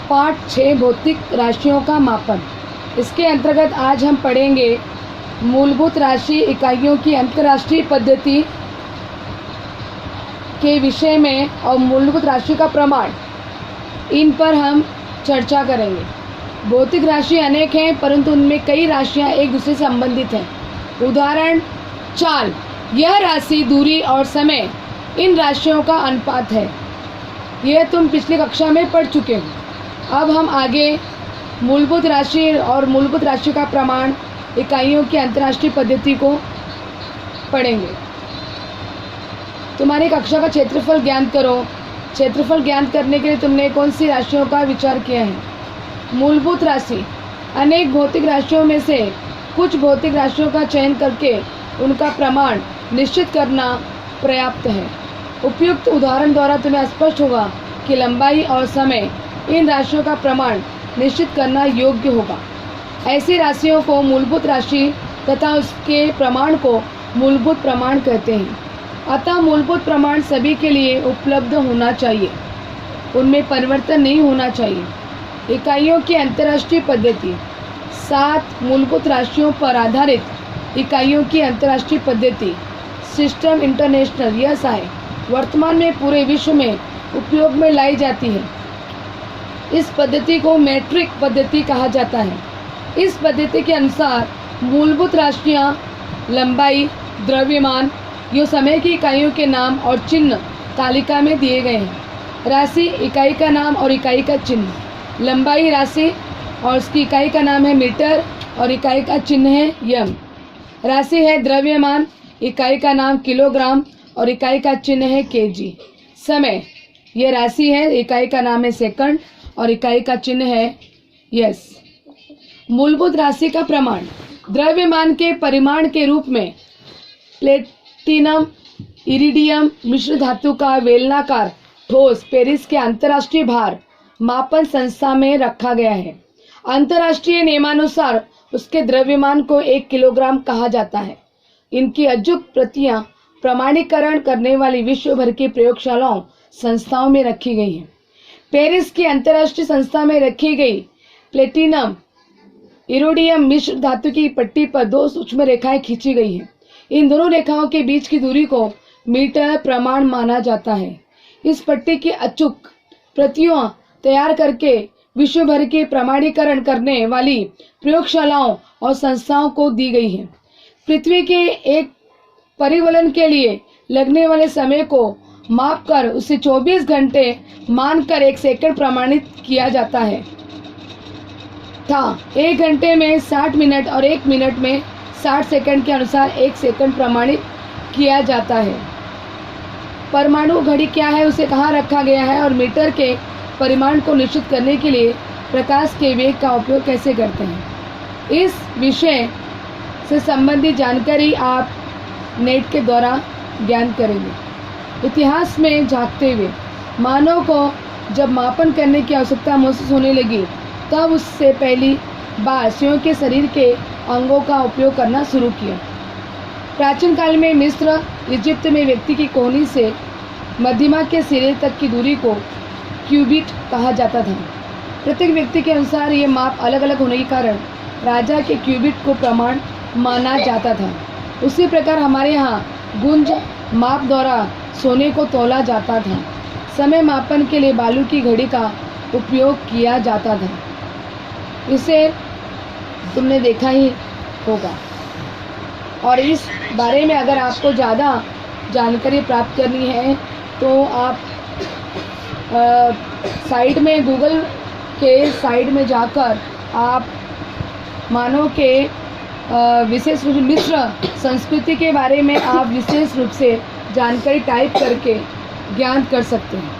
पाठ 6 भौतिक राशियों का मापन। इसके अंतर्गत आज हम पढ़ेंगे मूलभूत राशि इकाइयों की अंतर्राष्ट्रीय पद्धति के विषय में और मूलभूत राशि का प्रमाण, इन पर हम चर्चा करेंगे। भौतिक राशि अनेक हैं, परंतु उनमें कई राशियां एक दूसरे से संबंधित हैं। उदाहरण चाल, यह राशि दूरी और समय इन राशियों का अनुपात है। यह तुम पिछली कक्षा में पढ़ चुके हो। अब हम आगे मूलभूत राशि और मूलभूत राशि का प्रमाण, इकाइयों की अंतर्राष्ट्रीय पद्धति को पढ़ेंगे। तुम्हारी कक्षा का क्षेत्रफल ज्ञात करो। क्षेत्रफल ज्ञात करने के लिए तुमने कौन सी राशियों का विचार किया है? मूलभूत राशि, अनेक भौतिक राशियों में से कुछ भौतिक राशियों का चयन करके उनका प्रमाण निश्चित करना पर्याप्त है। उपयुक्त उदाहरण द्वारा तुम्हें स्पष्ट होगा कि लंबाई और समय इन राशियों का प्रमाण निश्चित करना योग्य होगा। ऐसी राशियों को मूलभूत राशि तथा उसके प्रमाण को मूलभूत प्रमाण कहते हैं। अतः मूलभूत प्रमाण सभी के लिए उपलब्ध होना चाहिए, उनमें परिवर्तन नहीं होना चाहिए। इकाइयों की अंतर्राष्ट्रीय पद्धति, 7 मूलभूत राशियों पर आधारित इकाइयों की अंतर्राष्ट्रीय पद्धति सिस्टम इंटरनेशनल (SI) वर्तमान में पूरे विश्व में उपयोग में लाई जाती है। इस पद्धति को मैट्रिक पद्धति कहा जाता है। इस पद्धति के अनुसार मूलभूत राशियाँ, लंबाई, द्रव्यमान, ये समय की इकाइयों के नाम और चिन्ह तालिका में दिए गए हैं। राशि, इकाई का नाम और इकाई का चिन्ह। लंबाई राशि और उसकी इकाई का नाम है मीटर और इकाई का चिन्ह है यम। राशि है द्रव्यमान, इकाई का नाम किलोग्राम और इकाई का चिन्ह है केजी। समय, यह राशि है, इकाई का नाम है सेकंड और इकाई का चिन्ह है यस। मूलभूत राशि का प्रमाण, द्रव्यमान के परिमाण के रूप में प्लेटिनम, इरिडियम मिश्र धातु का बेलनाकार ठोस पेरिस के अंतर्राष्ट्रीय भार मापन संस्था में रखा गया है। अंतर्राष्ट्रीय नियमानुसार उसके द्रव्यमान को 1 किलोग्राम कहा जाता है। इनकी अचूक प्रतियां प्रमाणीकरण करने वाली विश्व भर की प्रयोगशालाओं, संस्थाओं में रखी गई हैं। पेरिस की अंतर्राष्ट्रीय संस्था में रखी गई प्लेटिनम इरोडियम मिश्र धातु की पट्टी पर 2 सूक्ष्म रेखाएं खींची गई हैं। इन दोनों रेखाओं के बीच की दूरी को मीटर प्रमाण माना जाता है। इस पट्टी की अचूक प्रतियां तैयार करके विश्व भर के प्रमाणीकरण करने वाली प्रयोगशालाओं और संस्थाओं को दी गई है। पृथ्वी के एक परिवलन के लिए लगने वाले समय को मापकर उसे 24 घंटे मानकर 1 सेकंड प्रमाणित किया जाता है था। 1 घंटे में 60 मिनट और 1 मिनट में 60 सेकंड के अनुसार 1 सेकंड प्रमाणित किया जाता है। परमाणु घड़ी क्या है, उसे कहाँ रखा गया है और मीटर के परिमाण को निश्चित करने के लिए प्रकाश के वेग का उपयोग कैसे करते हैं, इस विषय से संबंधित जानकारी आप नेट के द्वारा ज्ञान करेंगे। इतिहास में झांकते हुए मानव को जब मापन करने की आवश्यकता महसूस होने लगी, तब उससे पहली बार स्वयं के शरीर के अंगों का उपयोग करना शुरू किया। प्राचीन काल में मिस्र, इजिप्त में व्यक्ति की कोहनी से मध्यमा के सिरे तक की दूरी को क्यूबिट कहा जाता था। प्रत्येक व्यक्ति के अनुसार ये माप अलग अलग होने के कारण राजा के क्यूबिट को प्रमाण माना जाता था। उसी प्रकार हमारे यहाँ गुंज माप द्वारा सोने को तौला जाता था। समय मापन के लिए बालू की घड़ी का उपयोग किया जाता था। इसे तुमने देखा ही होगा। और इस बारे में अगर आपको ज़्यादा जानकारी प्राप्त करनी है तो आप साइट में, गूगल के साइट में जाकर आप मानव के विशेष रूप से मिस्र संस्कृति के बारे में आप विशेष रूप से जानकारी टाइप करके ज्ञान कर सकते हैं।